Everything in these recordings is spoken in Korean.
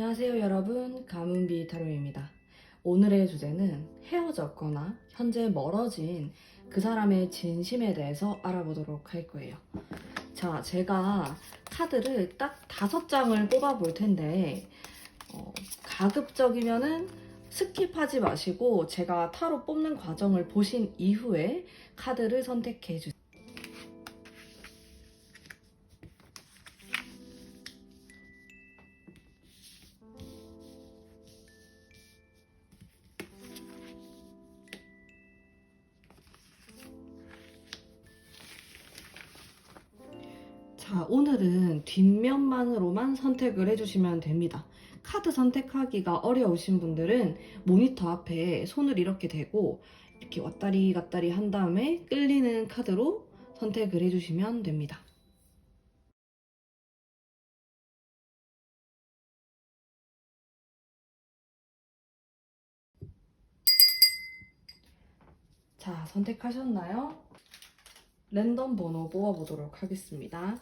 안녕하세요 여러분, 가문비 타로입니다. 오늘의 주제는 헤어졌거나 현재 멀어진 그 사람의 진심에 대해서 알아보도록 할 거예요. 자, 제가 카드를 딱 5장을 뽑아 볼 텐데 가급적이면은 스킵하지 마시고 제가 타로 뽑는 과정을 보신 이후에 카드를 선택해 주세요. 자, 오늘은 뒷면만으로만 선택을 해주시면 됩니다. 카드 선택하기가 어려우신 분들은 모니터 앞에 손을 이렇게 대고 이렇게 왔다리 갔다리 한 다음에 끌리는 카드로 선택을 해주시면 됩니다. 자, 선택하셨나요? 랜덤 번호 뽑아보도록 하겠습니다.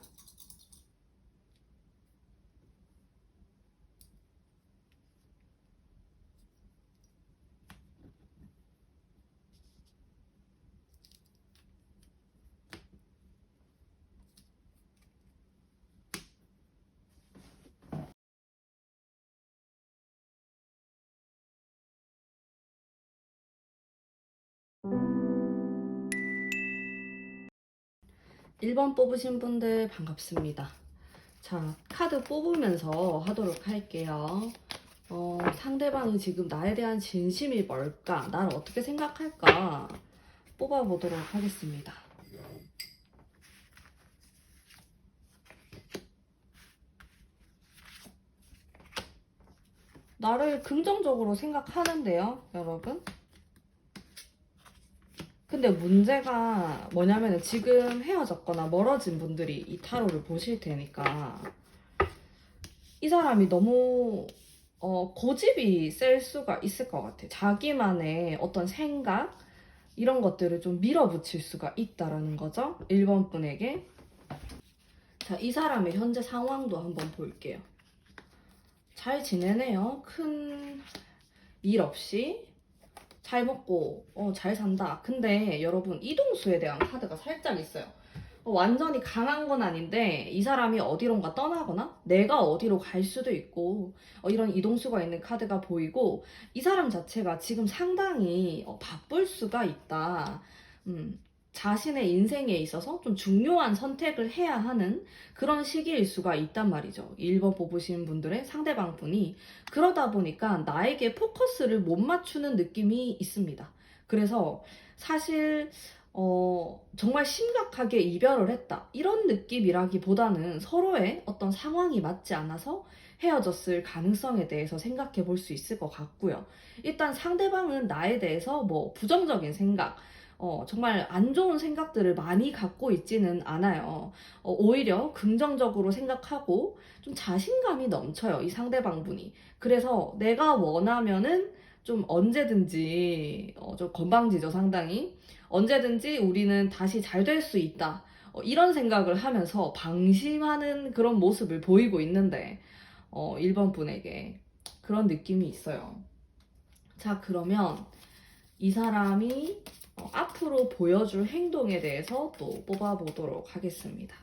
(1번) 뽑으신 분들 반갑습니다. 자, 카드 뽑으면서 하도록 할게요. 상대방이 지금 나에 대한 진심이 뭘까? 나를 어떻게 생각할까? 뽑아보도록 하겠습니다. 나를 긍정적으로 생각하는데요, 여러분? 근데 문제가 뭐냐면 지금 헤어졌거나 멀어진 분들이 이 타로를 보실 테니까 이 사람이 너무 고집이 셀 수가 있을 것 같아. 자기만의 어떤 생각 이런 것들을 좀 밀어붙일 수가 있다라는 거죠. 1번 분에게. 자, 이 사람의 현재 상황도 한번 볼게요. 잘 지내네요. 큰 일 없이 잘 먹고 잘 산다. 근데 여러분, 이동수에 대한 카드가 살짝 있어요. 완전히 강한 건 아닌데 이 사람이 어디론가 떠나거나 내가 어디로 갈 수도 있고 이런 이동수가 있는 카드가 보이고, 이 사람 자체가 지금 상당히 바쁠 수가 있다. 자신의 인생에 있어서 좀 중요한 선택을 해야 하는 그런 시기일 수가 있단 말이죠. 1번 뽑으신 분들의 상대방 분이 그러다 보니까 나에게 포커스를 못 맞추는 느낌이 있습니다. 그래서 사실 정말 심각하게 이별을 했다, 이런 느낌이라기보다는 서로의 어떤 상황이 맞지 않아서 헤어졌을 가능성에 대해서 생각해 볼 수 있을 것 같고요. 일단 상대방은 나에 대해서 뭐 부정적인 생각, 정말 안 좋은 생각들을 많이 갖고 있지는 않아요. 오히려 긍정적으로 생각하고 좀 자신감이 넘쳐요, 이 상대방 분이. 그래서 내가 원하면은 좀 언제든지, 좀 건방지죠, 상당히. 언제든지 우리는 다시 잘 될 수 있다. 이런 생각을 하면서 방심하는 그런 모습을 보이고 있는데, 1번 분에게 그런 느낌이 있어요. 자, 그러면 이 사람이 앞으로 보여줄 행동에 대해서 또 뽑아보도록 하겠습니다.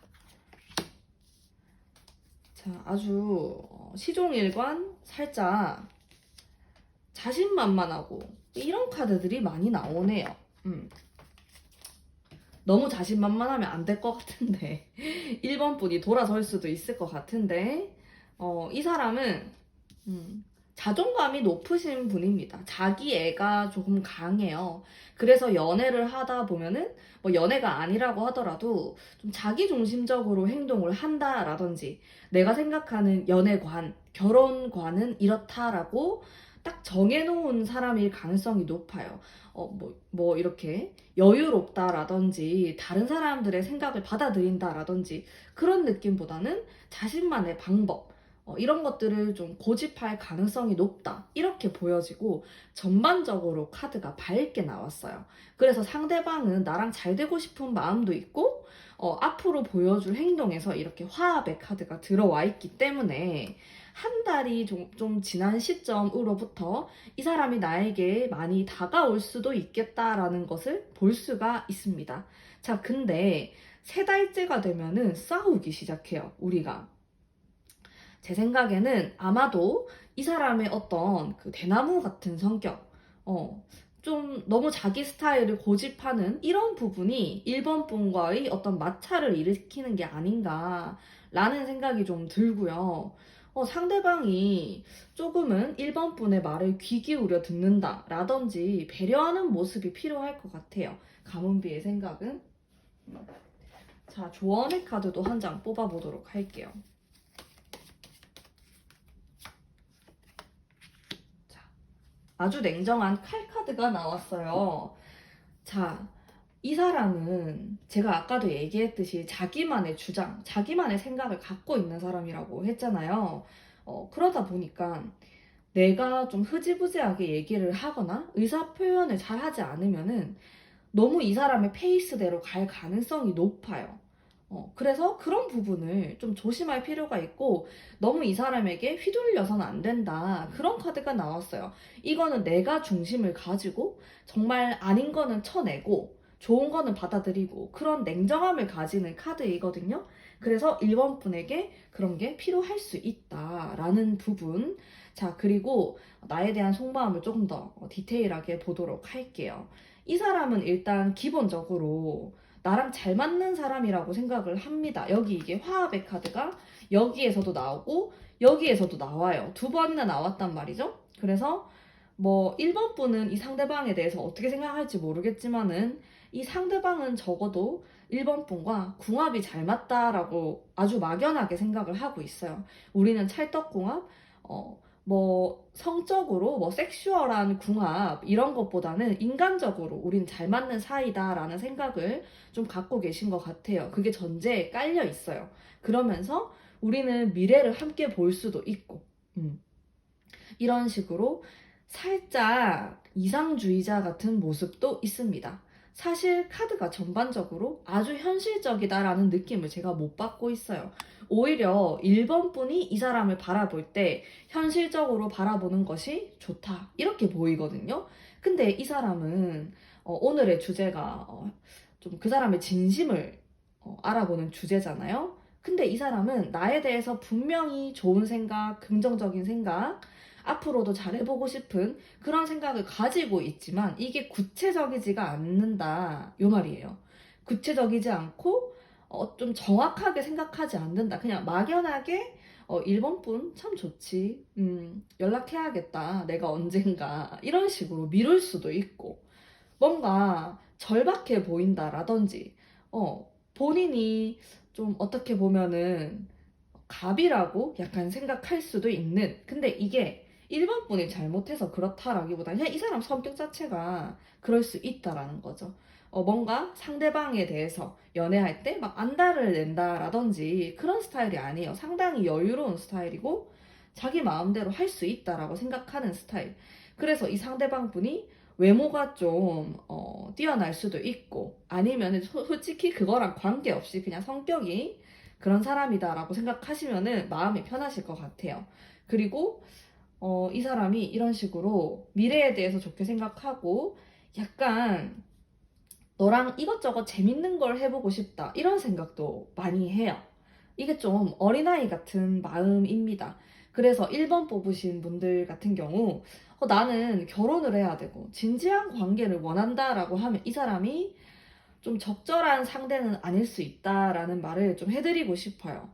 자, 아주 시종일관 살짝 자신만만하고 이런 카드들이 많이 나오네요. 너무 자신만만하면 안 될 것 같은데 1번 분이 돌아설 수도 있을 것 같은데, 이 사람은 자존감이 높으신 분입니다. 자기 애가 조금 강해요. 그래서 연애를 하다 보면은 뭐 연애가 아니라고 하더라도 좀 자기중심적으로 행동을 한다라든지, 내가 생각하는 연애관, 결혼관은 이렇다라고 딱 정해놓은 사람일 가능성이 높아요. 뭐 이렇게 여유롭다라든지 다른 사람들의 생각을 받아들인다라든지 그런 느낌보다는 자신만의 방법, 이런 것들을 좀 고집할 가능성이 높다, 이렇게 보여지고 전반적으로 카드가 밝게 나왔어요. 그래서 상대방은 나랑 잘 되고 싶은 마음도 있고 앞으로 보여줄 행동에서 이렇게 화합의 카드가 들어와 있기 때문에 한 달이 좀 지난 시점으로부터 이 사람이 나에게 많이 다가올 수도 있겠다라는 것을 볼 수가 있습니다. 자, 근데 세 달째가 되면은 싸우기 시작해요, 우리가. 제 생각에는 아마도 이 사람의 어떤 그 대나무 같은 성격, 좀 너무 자기 스타일을 고집하는 이런 부분이 1번 분과의 어떤 마찰을 일으키는 게 아닌가라는 생각이 좀 들고요. 상대방이 조금은 1번 분의 말을 귀 기울여 듣는다라든지 배려하는 모습이 필요할 것 같아요. 가문비의 생각은. 자, 조언의 카드도 한 장 뽑아보도록 할게요. 아주 냉정한 칼 카드가 나왔어요. 자, 이 사람은 제가 아까도 얘기했듯이 자기만의 주장, 자기만의 생각을 갖고 있는 사람이라고 했잖아요. 그러다 보니까 내가 좀 흐지부지하게 얘기를 하거나 의사 표현을 잘 하지 않으면은 너무 이 사람의 페이스대로 갈 가능성이 높아요. 그래서 그런 부분을 좀 조심할 필요가 있고 너무 이 사람에게 휘둘려서는 안 된다. 그런 카드가 나왔어요. 이거는 내가 중심을 가지고 정말 아닌 거는 쳐내고 좋은 거는 받아들이고 그런 냉정함을 가지는 카드이거든요. 그래서 1번 분에게 그런 게 필요할 수 있다라는 부분. 자, 그리고 나에 대한 속마음을 조금 더 디테일하게 보도록 할게요. 이 사람은 일단 기본적으로 나랑 잘 맞는 사람이라고 생각을 합니다. 여기 이게 화합의 카드가 여기에서도 나오고 여기에서도 나와요. 두 번이나 나왔단 말이죠. 그래서 뭐 1번 분은 이 상대방에 대해서 어떻게 생각할지 모르겠지만은 이 상대방은 적어도 1번 분과 궁합이 잘 맞다라고 아주 막연하게 생각을 하고 있어요. 우리는 찰떡궁합, 뭐 성적으로 뭐 섹슈얼한 궁합 이런 것보다는 인간적으로 우린 잘 맞는 사이다라는 생각을 좀 갖고 계신 것 같아요. 그게 전제에 깔려 있어요. 그러면서 우리는 미래를 함께 볼 수도 있고 이런 식으로 살짝 이상주의자 같은 모습도 있습니다. 사실 카드가 전반적으로 아주 현실적이다라는 느낌을 제가 못 받고 있어요. 오히려 1번 분이 이 사람을 바라볼 때 현실적으로 바라보는 것이 좋다. 이렇게 보이거든요. 근데 이 사람은 오늘의 주제가 좀 그 사람의 진심을 알아보는 주제잖아요. 근데 이 사람은 나에 대해서 분명히 좋은 생각, 긍정적인 생각, 앞으로도 잘해보고 싶은 그런 생각을 가지고 있지만 이게 구체적이지가 않는다. 요 말이에요. 구체적이지 않고 좀 정확하게 생각하지 않는다. 그냥 막연하게 1번 분 참 좋지. 연락해야겠다. 내가 언젠가. 이런 식으로 미룰 수도 있고 뭔가 절박해 보인다라든지 본인이 좀 어떻게 보면은 갑이라고 약간 생각할 수도 있는 근데 이게 1번 분이 잘못해서 그렇다라기보다 그냥 이 사람 성격 자체가 그럴 수 있다라는 거죠. 뭔가 상대방에 대해서 연애할 때 막 안달을 낸다라든지 그런 스타일이 아니에요. 상당히 여유로운 스타일이고 자기 마음대로 할 수 있다라고 생각하는 스타일. 그래서 이 상대방 분이 외모가 좀 뛰어날 수도 있고 아니면 솔직히 그거랑 관계없이 그냥 성격이 그런 사람이다라고 생각하시면은 마음이 편하실 것 같아요. 그리고 이 사람이 이런 식으로 미래에 대해서 좋게 생각하고 약간 너랑 이것저것 재밌는 걸 해보고 싶다 이런 생각도 많이 해요. 이게 좀 어린아이 같은 마음입니다. 그래서 1번 뽑으신 분들 같은 경우 나는 결혼을 해야 되고 진지한 관계를 원한다라고 하면 이 사람이 좀 적절한 상대는 아닐 수 있다라는 말을 좀 해드리고 싶어요.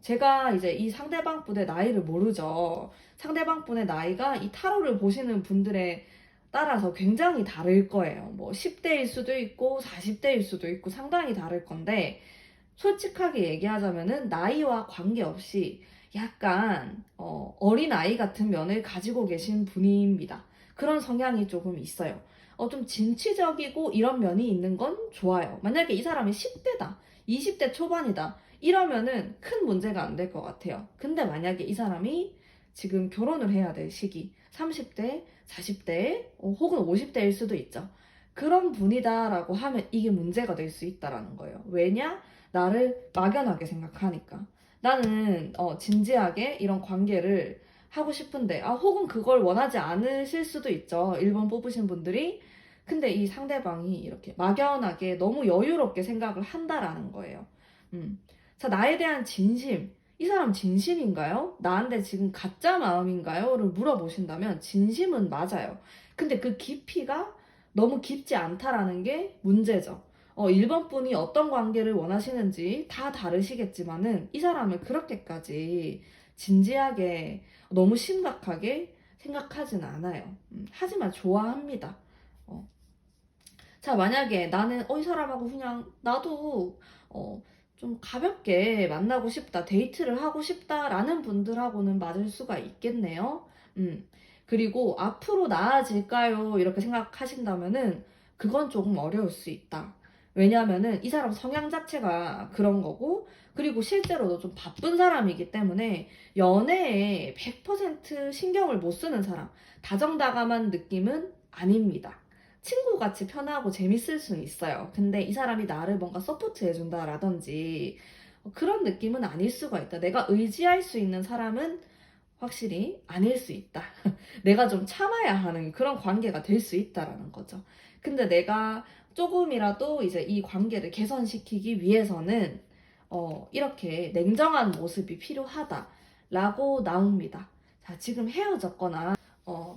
제가 이제 이 상대방 분의 나이를 모르죠. 상대방 분의 나이가 이 타로를 보시는 분들에 따라서 굉장히 다를 거예요. 뭐 10대일 수도 있고 40대일 수도 있고 상당히 다를 건데 솔직하게 얘기하자면은 나이와 관계없이 약간 어린 아이 같은 면을 가지고 계신 분입니다. 그런 성향이 조금 있어요. 좀 진취적이고 이런 면이 있는 건 좋아요. 만약에 이 사람이 10대다, 20대 초반이다, 이러면은 큰 문제가 안 될 것 같아요. 근데 만약에 이 사람이 지금 결혼을 해야 될 시기, 30대, 40대, 혹은 50대일 수도 있죠. 그런 분이다라고 하면 이게 문제가 될 수 있다라는 거예요. 왜냐? 나를 막연하게 생각하니까. 나는 진지하게 이런 관계를 하고 싶은데, 혹은 그걸 원하지 않으실 수도 있죠. 1번 뽑으신 분들이. 근데 이 상대방이 이렇게 막연하게 너무 여유롭게 생각을 한다라는 거예요. 자, 나에 대한 진심. 이 사람 진심인가요? 나한테 지금 가짜 마음인가요? 를 물어보신다면 진심은 맞아요. 근데 그 깊이가 너무 깊지 않다라는 게 문제죠. 1번 분이 어떤 관계를 원하시는지 다 다르시겠지만은 이 사람을 그렇게까지 진지하게 너무 심각하게 생각하진 않아요. 하지만 좋아합니다. 어. 자, 만약에 나는 이 사람하고 그냥 나도 좀 가볍게 만나고 싶다, 데이트를 하고 싶다라는 분들하고는 맞을 수가 있겠네요. 그리고 앞으로 나아질까요? 이렇게 생각하신다면은 그건 조금 어려울 수 있다. 왜냐하면은 이 사람 성향 자체가 그런 거고, 그리고 실제로도 좀 바쁜 사람이기 때문에 연애에 100% 신경을 못 쓰는 사람, 다정다감한 느낌은 아닙니다. 친구같이 편하고 재밌을 수는 있어요. 근데 이 사람이 나를 뭔가 서포트 해준다라든지 그런 느낌은 아닐 수가 있다. 내가 의지할 수 있는 사람은 확실히 아닐 수 있다. 내가 좀 참아야 하는 그런 관계가 될 수 있다라는 거죠. 근데 내가 조금이라도 이제 이 관계를 개선시키기 위해서는 이렇게 냉정한 모습이 필요하다라고 나옵니다. 자, 지금 헤어졌거나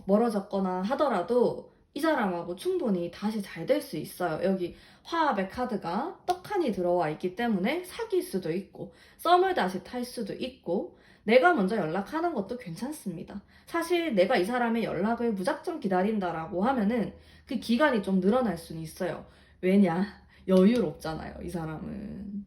멀어졌거나 하더라도 이 사람하고 충분히 다시 잘 될 수 있어요. 여기 화합의 카드가 떡하니 들어와 있기 때문에 사귈 수도 있고 썸을 다시 탈 수도 있고 내가 먼저 연락하는 것도 괜찮습니다. 사실 내가 이 사람의 연락을 무작정 기다린다라고 하면은 그 기간이 좀 늘어날 수는 있어요. 왜냐? 여유롭잖아요, 이 사람은.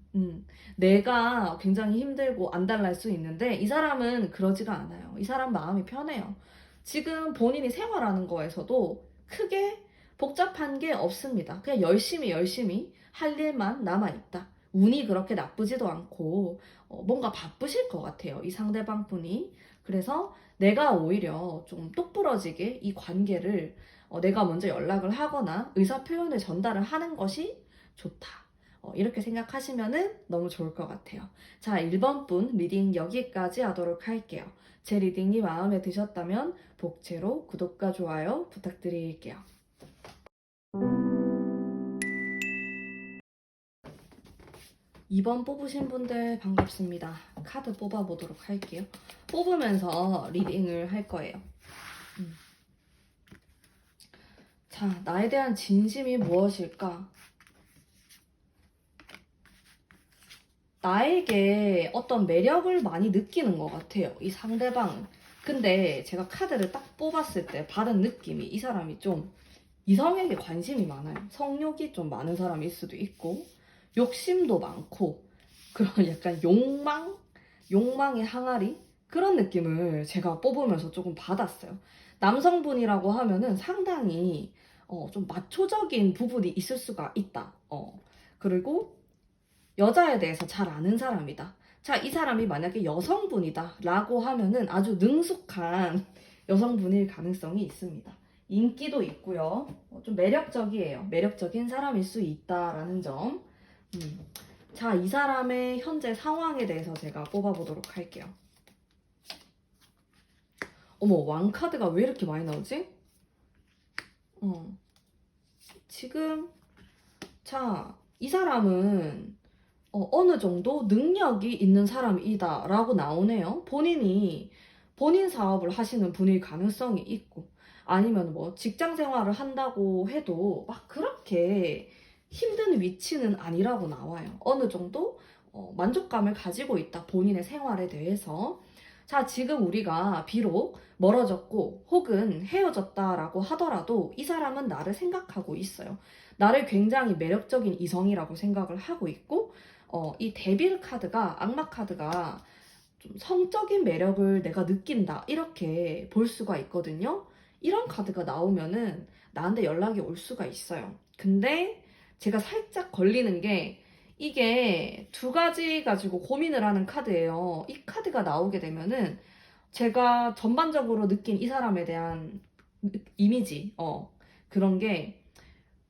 내가 굉장히 힘들고 안달날 수 있는데 이 사람은 그러지가 않아요. 이 사람 마음이 편해요. 지금 본인이 생활하는 거에서도 크게 복잡한 게 없습니다. 그냥 열심히 할 일만 남아있다. 운이 그렇게 나쁘지도 않고 뭔가 바쁘실 것 같아요. 이 상대방 분이. 그래서 내가 오히려 좀 똑부러지게 이 관계를 내가 먼저 연락을 하거나 의사 표현을 전달을 하는 것이 좋다. 이렇게 생각하시면은 너무 좋을 것 같아요. 자, 1번 분 리딩 여기까지 하도록 할게요. 제 리딩이 마음에 드셨다면 복채로 구독과 좋아요 부탁드릴게요. 2번 뽑으신 분들 반갑습니다. 카드 뽑아보도록 할게요. 뽑으면서 리딩을 할 거예요. 자, 나에 대한 진심이 무엇일까? 나에게 어떤 매력을 많이 느끼는 것 같아요. 이 상대방은. 근데 제가 카드를 딱 뽑았을 때 받은 느낌이 이 사람이 좀 이성에게 관심이 많아요. 성욕이 좀 많은 사람일 수도 있고, 욕심도 많고, 그런 약간 욕망의 항아리? 그런 느낌을 제가 뽑으면서 조금 받았어요. 남성분이라고 하면은 상당히 좀 마초적인 부분이 있을 수가 있다. 그리고 여자에 대해서 잘 아는 사람이다. 자, 이 사람이 만약에 여성분이다 라고 하면은 아주 능숙한 여성분일 가능성이 있습니다. 인기도 있고요. 좀 매력적이에요. 매력적인 사람일 수 있다라는 점. 자, 이 사람의 현재 상황에 대해서 제가 뽑아보도록 할게요. 어머, 왕카드가 왜 이렇게 많이 나오지? 지금, 자, 이 사람은 어느 정도 능력이 있는 사람이다 라고 나오네요. 본인 사업을 하시는 분일 가능성이 있고, 아니면 뭐 직장 생활을 한다고 해도 막 그렇게 힘든 위치는 아니라고 나와요. 어느 정도 만족감을 가지고 있다. 본인의 생활에 대해서. 자, 지금 우리가 비록 멀어졌고 혹은 헤어졌다라고 하더라도 이 사람은 나를 생각하고 있어요. 나를 굉장히 매력적인 이성이라고 생각을 하고 있고, 이 데빌 카드가, 악마 카드가 좀 성적인 매력을 내가 느낀다. 이렇게 볼 수가 있거든요. 이런 카드가 나오면은 나한테 연락이 올 수가 있어요. 근데 제가 살짝 걸리는 게 이게 두 가지 가지고 고민을 하는 카드예요. 이 카드가 나오게 되면은 제가 전반적으로 느낀 이 사람에 대한 이미지, 그런 게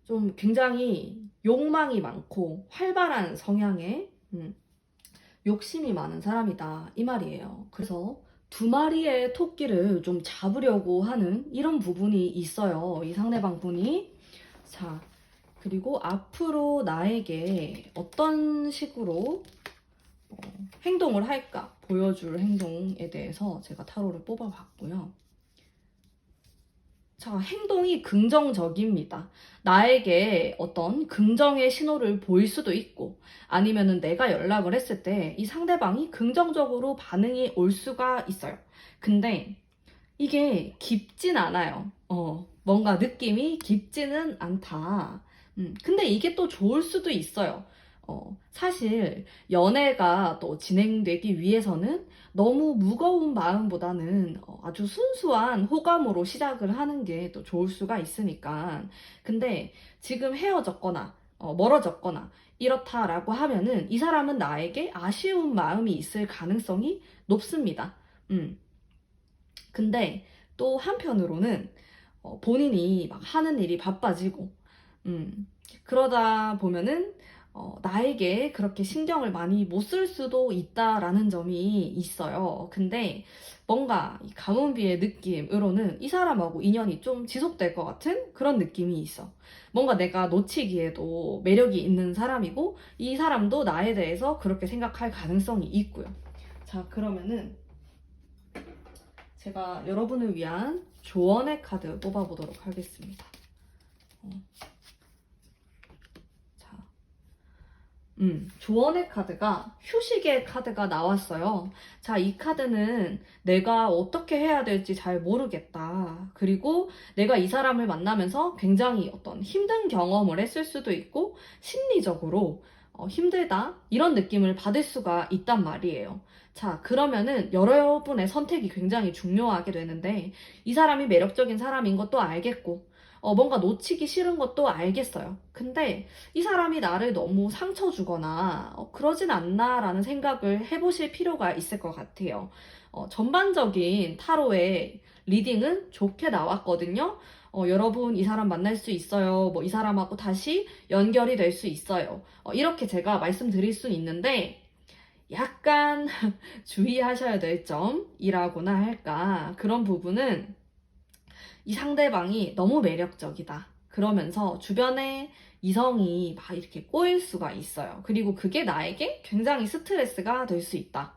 좀 굉장히 욕망이 많고 활발한 성향의 욕심이 많은 사람이다 이 말이에요. 그래서 두 마리의 토끼를 좀 잡으려고 하는 이런 부분이 있어요. 이 상대방 분이. 자, 그리고 앞으로 나에게 어떤 식으로 행동을 할까 보여줄 행동에 대해서 제가 타로를 뽑아봤고요. 자, 행동이 긍정적입니다. 나에게 어떤 긍정의 신호를 보일 수도 있고, 아니면은 내가 연락을 했을 때 이 상대방이 긍정적으로 반응이 올 수가 있어요. 근데 이게 깊진 않아요. 뭔가 느낌이 깊지는 않다. 근데 이게 또 좋을 수도 있어요. 사실 연애가 또 진행되기 위해서는 너무 무거운 마음보다는 아주 순수한 호감으로 시작을 하는 게 또 좋을 수가 있으니까. 근데 지금 헤어졌거나 멀어졌거나 이렇다라고 하면은 이 사람은 나에게 아쉬운 마음이 있을 가능성이 높습니다. 근데 또 한편으로는 본인이 막 하는 일이 바빠지고 그러다 보면은 나에게 그렇게 신경을 많이 못 쓸 수도 있다라는 점이 있어요. 근데 뭔가 이 가문비의 느낌으로는 이 사람하고 인연이 좀 지속될 것 같은 그런 느낌이 있어. 뭔가 내가 놓치기에도 매력이 있는 사람이고 이 사람도 나에 대해서 그렇게 생각할 가능성이 있고요. 자, 그러면은 제가 여러분을 위한 조언의 카드 뽑아보도록 하겠습니다. 자, 조언의 카드가 휴식의 카드가 나왔어요. 자, 이 카드는 내가 어떻게 해야 될지 잘 모르겠다. 그리고 내가 이 사람을 만나면서 굉장히 어떤 힘든 경험을 했을 수도 있고, 심리적으로 힘들다. 이런 느낌을 받을 수가 있단 말이에요. 자, 그러면은 여러분의 선택이 굉장히 중요하게 되는데, 이 사람이 매력적인 사람인 것도 알겠고, 뭔가 놓치기 싫은 것도 알겠어요. 근데 이 사람이 나를 너무 상처 주거나 그러진 않나라는 생각을 해보실 필요가 있을 것 같아요. 전반적인 타로의 리딩은 좋게 나왔거든요. 여러분 이 사람 만날 수 있어요. 뭐 이 사람하고 다시 연결이 될 수 있어요. 이렇게 제가 말씀드릴 수 있는데 약간 주의하셔야 될 점이라고나 할까 그런 부분은 이 상대방이 너무 매력적이다. 그러면서 주변에 이성이 막 이렇게 꼬일 수가 있어요. 그리고 그게 나에게 굉장히 스트레스가 될 수 있다.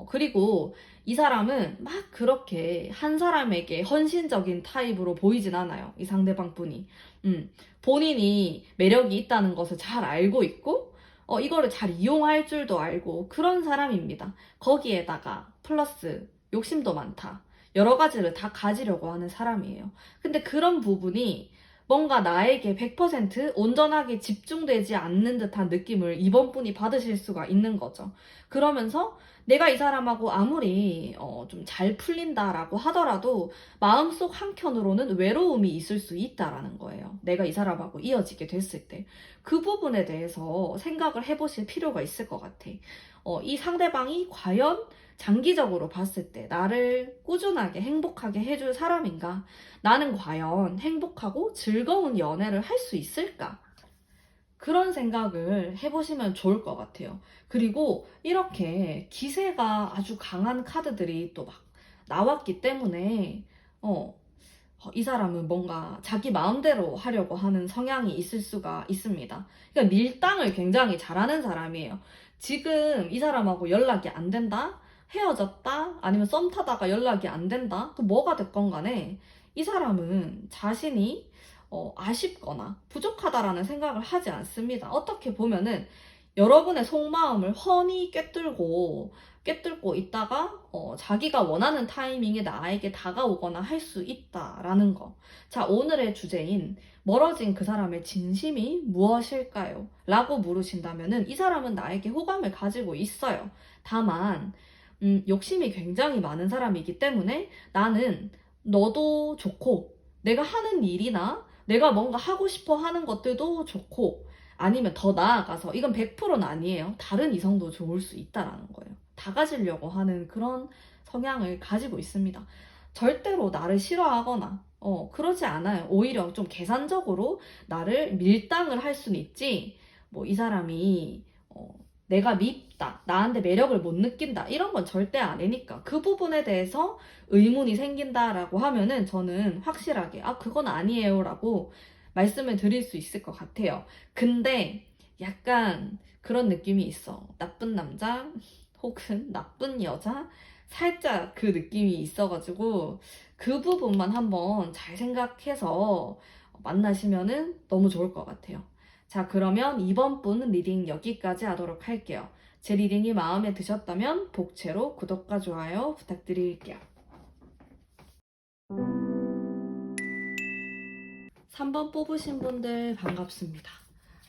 그리고 이 사람은 막 그렇게 한 사람에게 헌신적인 타입으로 보이진 않아요. 이 상대방 분이. 본인이 매력이 있다는 것을 잘 알고 있고, 이거를 잘 이용할 줄도 알고 그런 사람입니다. 거기에다가 플러스 욕심도 많다. 여러 가지를 다 가지려고 하는 사람이에요. 근데 그런 부분이 뭔가 나에게 100% 온전하게 집중되지 않는 듯한 느낌을 이번 분이 받으실 수가 있는 거죠. 그러면서 내가 이 사람하고 아무리 좀 잘 풀린다라고 하더라도 마음속 한켠으로는 외로움이 있을 수 있다라는 거예요. 내가 이 사람하고 이어지게 됐을 때. 그 부분에 대해서 생각을 해보실 필요가 있을 것 같아. 이 상대방이 과연 장기적으로 봤을 때 나를 꾸준하게 행복하게 해줄 사람인가? 나는 과연 행복하고 즐거운 연애를 할 수 있을까? 그런 생각을 해보시면 좋을 것 같아요. 그리고 이렇게 기세가 아주 강한 카드들이 또 막 나왔기 때문에, 이 사람은 뭔가 자기 마음대로 하려고 하는 성향이 있을 수가 있습니다. 그러니까 밀당을 굉장히 잘하는 사람이에요. 지금 이 사람하고 연락이 안 된다? 헤어졌다? 아니면 썸 타다가 연락이 안 된다? 또 뭐가 됐건 간에 이 사람은 자신이 아쉽거나 부족하다라는 생각을 하지 않습니다. 어떻게 보면은 여러분의 속마음을 훤히 꿰뚫고 있다가 자기가 원하는 타이밍에 나에게 다가오거나 할 수 있다라는 거. 자, 오늘의 주제인 멀어진 그 사람의 진심이 무엇일까요? 라고 물으신다면은 이 사람은 나에게 호감을 가지고 있어요. 다만 욕심이 굉장히 많은 사람이기 때문에 나는 너도 좋고 내가 하는 일이나 내가 뭔가 하고 싶어 하는 것들도 좋고 아니면 더 나아가서 이건 100%는 아니에요. 다른 이성도 좋을 수 있다라는 거예요. 다 가지려고 하는 그런 성향을 가지고 있습니다. 절대로 나를 싫어하거나 그러지 않아요. 오히려 좀 계산적으로 나를 밀당을 할 수는 있지 뭐 이 사람이 내가 밉다, 나한테 매력을 못 느낀다, 이런 건 절대 아니니까 그 부분에 대해서 의문이 생긴다라고 하면은 저는 확실하게 그건 아니에요 라고 말씀을 드릴 수 있을 것 같아요. 근데 약간 그런 느낌이 있어. 나쁜 남자 혹은 나쁜 여자, 살짝 그 느낌이 있어가지고 그 부분만 한번 잘 생각해서 만나시면은 너무 좋을 것 같아요. 자, 그러면 이번 분 리딩 여기까지 하도록 할게요. 제 리딩이 마음에 드셨다면 복채로 구독과 좋아요 부탁드릴게요. 3번 뽑으신 분들 반갑습니다.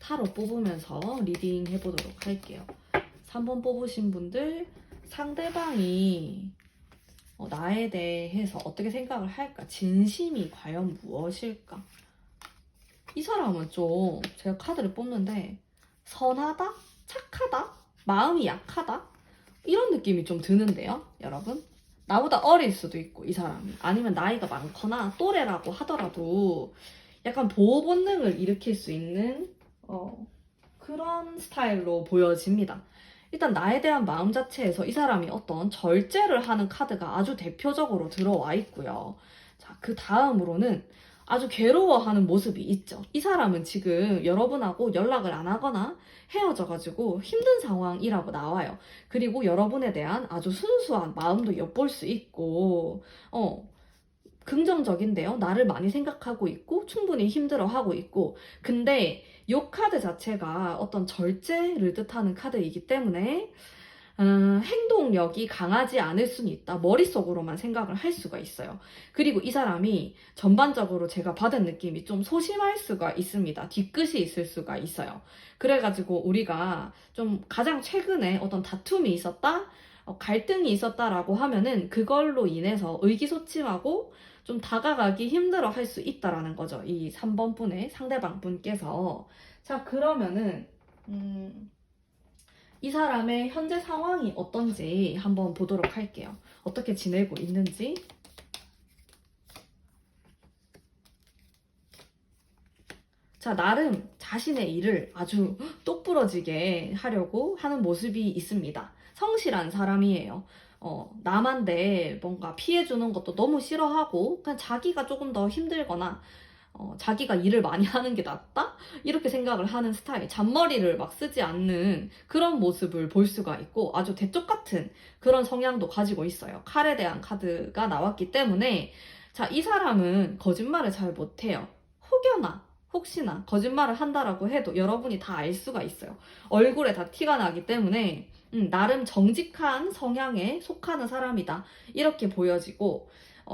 타로 뽑으면서 리딩 해보도록 할게요. 3번 뽑으신 분들, 상대방이 나에 대해서 어떻게 생각을 할까? 진심이 과연 무엇일까? 이 사람은 좀 제가 카드를 뽑는데 선하다? 착하다? 마음이 약하다? 이런 느낌이 좀 드는데요, 여러분? 나보다 어릴 수도 있고, 이 사람이. 아니면 나이가 많거나 또래라고 하더라도 약간 보호 본능을 일으킬 수 있는 그런 스타일로 보여집니다. 일단 나에 대한 마음 자체에서 이 사람이 어떤 절제를 하는 카드가 아주 대표적으로 들어와 있고요. 자, 그 다음으로는 아주 괴로워하는 모습이 있죠. 이 사람은 지금 여러분하고 연락을 안 하거나 헤어져가지고 힘든 상황이라고 나와요. 그리고 여러분에 대한 아주 순수한 마음도 엿볼 수 있고, 긍정적인데요. 나를 많이 생각하고 있고 충분히 힘들어하고 있고, 근데 이 카드 자체가 어떤 절제를 뜻하는 카드이기 때문에 행동력이 강하지 않을 수는 있다. 머릿속으로만 생각을 할 수가 있어요. 그리고 이 사람이 전반적으로 제가 받은 느낌이 좀 소심할 수가 있습니다. 뒤끝이 있을 수가 있어요. 그래가지고 우리가 좀 가장 최근에 어떤 다툼이 있었다? 갈등이 있었다라고 하면은 그걸로 인해서 의기소침하고 좀 다가가기 힘들어 할 수 있다라는 거죠. 이 3번 분의 상대방 분께서. 자, 그러면은 이 사람의 현재 상황이 어떤지 한번 보도록 할게요. 어떻게 지내고 있는지. 자, 나름 자신의 일을 아주 똑부러지게 하려고 하는 모습이 있습니다. 성실한 사람이에요. 남한테 뭔가 피해주는 것도 너무 싫어하고, 그냥 자기가 조금 더 힘들거나, 자기가 일을 많이 하는 게 낫다? 이렇게 생각을 하는 스타일. 잔머리를 막 쓰지 않는 그런 모습을 볼 수가 있고, 아주 대쪽 같은 그런 성향도 가지고 있어요. 칼에 대한 카드가 나왔기 때문에, 자, 이 사람은 거짓말을 잘 못해요. 혹시나 거짓말을 한다라고 해도 여러분이 다 알 수가 있어요. 얼굴에 다 티가 나기 때문에 나름 정직한 성향에 속하는 사람이다. 이렇게 보여지고,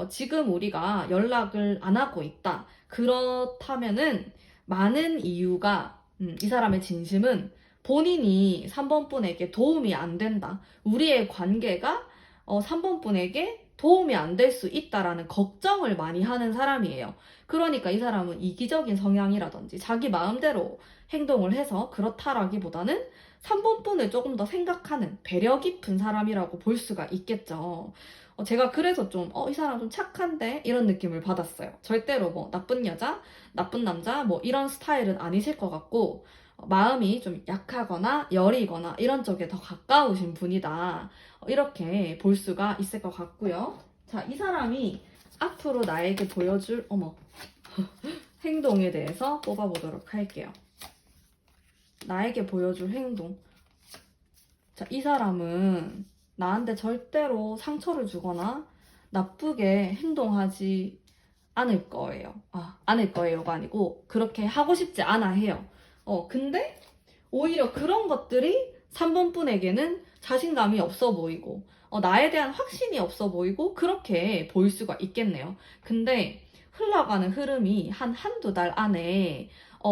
지금 우리가 연락을 안 하고 있다. 그렇다면은 많은 이유가 이 사람의 진심은 본인이 3번 분에게 도움이 안 된다. 우리의 관계가 3번 분에게 도움이 안 될 수 있다라는 걱정을 많이 하는 사람이에요. 그러니까 이 사람은 이기적인 성향이라든지 자기 마음대로 행동을 해서 그렇다라기보다는 3번 분을 조금 더 생각하는 배려 깊은 사람이라고 볼 수가 있겠죠. 제가 그래서 좀, 이 사람 좀 착한데? 이런 느낌을 받았어요. 절대로 뭐 나쁜 여자, 나쁜 남자, 뭐 이런 스타일은 아니실 것 같고, 마음이 좀 약하거나 여리거나 이런 쪽에 더 가까우신 분이다. 이렇게 볼 수가 있을 것 같고요. 자, 이 사람이 앞으로 나에게 보여줄, 행동에 대해서 뽑아보도록 할게요. 나에게 보여줄 행동. 자, 이 사람은 나한테 절대로 상처를 주거나 나쁘게 행동하지 않을 거예요. 않을 거예요가 아니고 그렇게 하고 싶지 않아 해요. 근데 오히려 그런 것들이 3번 분에게는 자신감이 없어 보이고 나에 대한 확신이 없어 보이고 그렇게 보일 수가 있겠네요. 근데 흘러가는 흐름이 한두 달 안에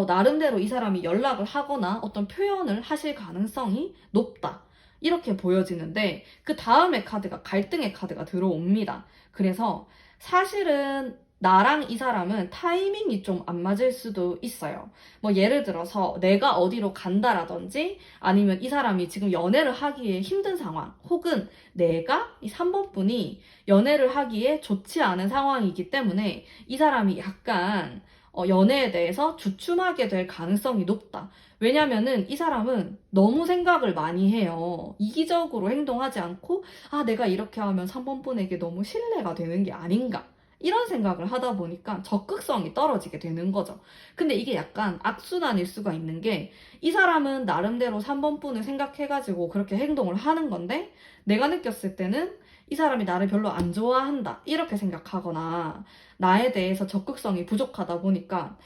나름대로 이 사람이 연락을 하거나 어떤 표현을 하실 가능성이 높다. 이렇게 보여지는데 그 다음에 카드가 갈등의 카드가 들어옵니다. 그래서 사실은 나랑 이 사람은 타이밍이 좀 안 맞을 수도 있어요. 뭐 예를 들어서 내가 어디로 간다라든지 아니면 이 사람이 지금 연애를 하기에 힘든 상황 혹은 내가 이 3번 분이 연애를 하기에 좋지 않은 상황이기 때문에 이 사람이 약간 연애에 대해서 주춤하게 될 가능성이 높다. 왜냐면은 이 사람은 너무 생각을 많이 해요. 이기적으로 행동하지 않고, 아, 내가 이렇게 하면 3번 분에게 너무 신뢰가 되는 게 아닌가. 이런 생각을 하다 보니까 적극성이 떨어지게 되는 거죠. 근데 이게 약간 악순환일 수가 있는 게, 이 사람은 나름대로 3번 분을 생각해가지고 그렇게 행동을 하는 건데, 내가 느꼈을 때는 이 사람이 나를 별로 안 좋아한다. 이렇게 생각하거나, 나에 대해서 적극성이 부족하다 보니까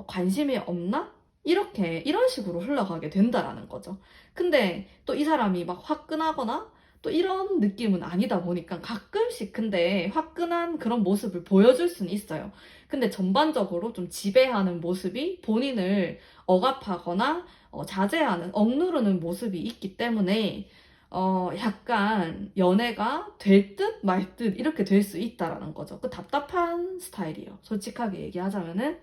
관심이 없나? 이런 식으로 흘러가게 된다라는 거죠. 근데 또 이 사람이 막 화끈하거나 또 이런 느낌은 아니다 보니까 가끔씩 근데 화끈한 그런 모습을 보여줄 수는 있어요. 근데 전반적으로 좀 지배하는 모습이 본인을 억압하거나 자제하는, 억누르는 모습이 있기 때문에 약간 연애가 될 듯 말 듯 이렇게 될 수 있다라는 거죠. 그 답답한 스타일이에요. 솔직하게 얘기하자면은.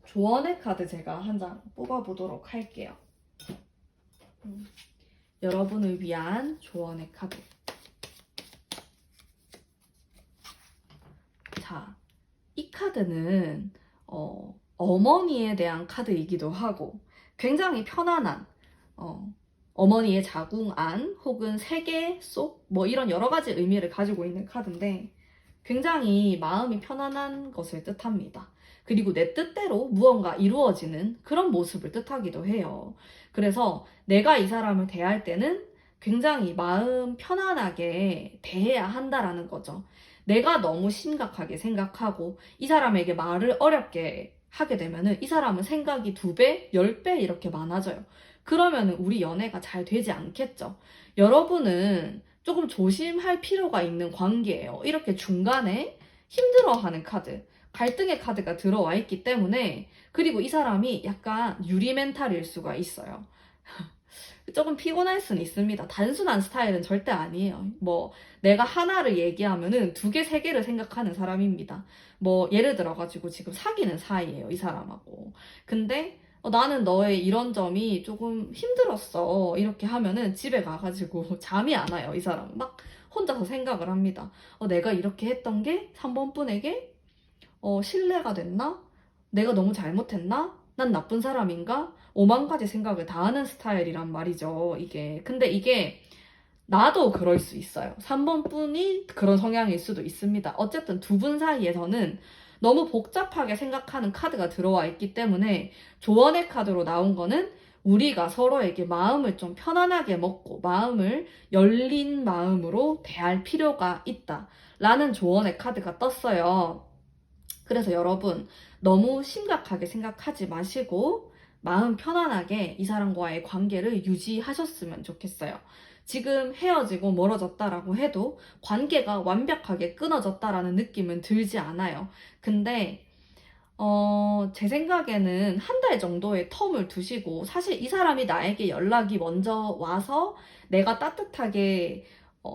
조언의 카드 제가 한 장 뽑아보도록 할게요. 여러분을 위한 조언의 카드. 자, 이 카드는 어머니에 대한 카드이기도 하고 굉장히 편안한 어머니의 자궁안 혹은 세계 속 뭐 이런 여러 가지 의미를 가지고 있는 카드인데 굉장히 마음이 편안한 것을 뜻합니다. 그리고 내 뜻대로 무언가 이루어지는 그런 모습을 뜻하기도 해요. 그래서 내가 이 사람을 대할 때는 굉장히 마음 편안하게 대해야 한다라는 거죠. 내가 너무 심각하게 생각하고 이 사람에게 말을 어렵게 하게 되면은 이 사람은 생각이 2배, 10배 이렇게 많아져요. 그러면은 우리 연애가 잘 되지 않겠죠. 여러분은 조금 조심할 필요가 있는 관계예요. 이렇게 중간에 힘들어하는 카드, 갈등의 카드가 들어와 있기 때문에, 그리고 이 사람이 약간 유리 멘탈일 수가 있어요. 조금 피곤할 수는 있습니다. 단순한 스타일은 절대 아니에요. 뭐 내가 하나를 얘기하면은 2개, 3개를 생각하는 사람입니다. 뭐 예를 들어가지고 지금 사귀는 사이예요, 이 사람하고. 근데 나는 너의 이런 점이 조금 힘들었어. 이렇게 하면은 집에 가가지고 잠이 안 와요, 이 사람. 막 혼자서 생각을 합니다. 내가 이렇게 했던 게 3번 분에게 신뢰가 됐나? 내가 너무 잘못했나? 난 나쁜 사람인가? 5만 가지 생각을 다 하는 스타일이란 말이죠, 이게. 근데 이게 나도 그럴 수 있어요. 3번 분이 그런 성향일 수도 있습니다. 어쨌든 2분 사이에서는 너무 복잡하게 생각하는 카드가 들어와 있기 때문에 조언의 카드로 나온 거는 우리가 서로에게 마음을 좀 편안하게 먹고 마음을 열린 마음으로 대할 필요가 있다. 라는 조언의 카드가 떴어요. 그래서 여러분 너무 심각하게 생각하지 마시고 마음 편안하게 이 사람과의 관계를 유지하셨으면 좋겠어요. 지금 헤어지고 멀어졌다라고 해도 관계가 완벽하게 끊어졌다라는 느낌은 들지 않아요. 근데 제 생각에는 한 달 정도의 텀을 두시고, 사실 이 사람이 나에게 연락이 먼저 와서 내가 따뜻하게